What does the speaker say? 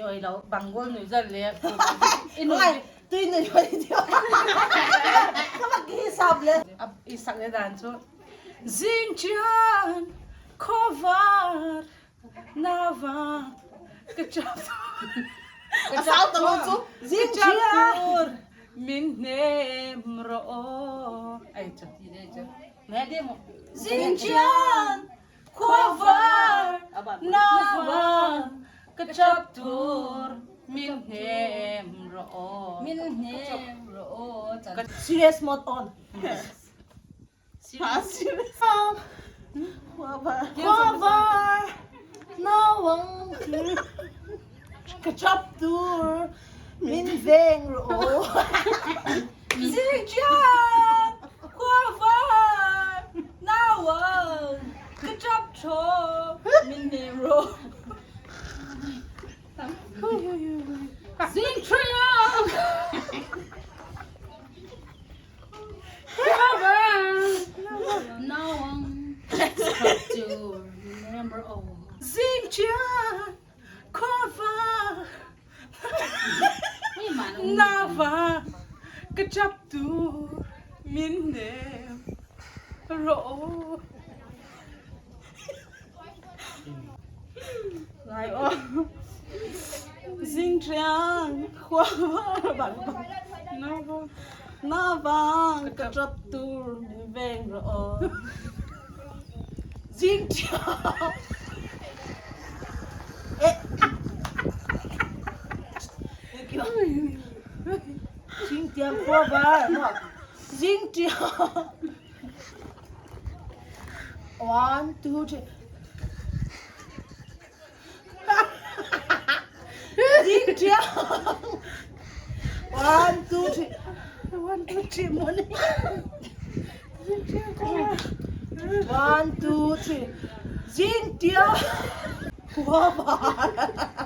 ơi đâu bằng quân người dân liền in Ai, tuy người nói đi theo. Các bạn ghi sập lên. isak le dan so Zing tian khawvar nava kachap Sao tao luôn chú? Zing chia. min nem ro ai chap đi đây chứ mẹ đi một Zing tian khawvar nava kachap tur min nem ro Serious mode on. serious Khawvar. Nawang kachap tur. Min veng ro. Zing tian khawvar nawang kachap cho min nem ro Zing tian khawvar nawang kachap to remember all Zing tian khawvar nava kachap tu min nem ro Lại ô. Zing triang khawvar bằng na vang kachap tur min veng ro. Zing triang. Zing triang khawvar. Zing triang. 1, 2, 3. Zing triang. 1, 2, 3. 1, 2, 3 morning. Zing triang khawvar. 1, 2, 3. Zing triang khawvar.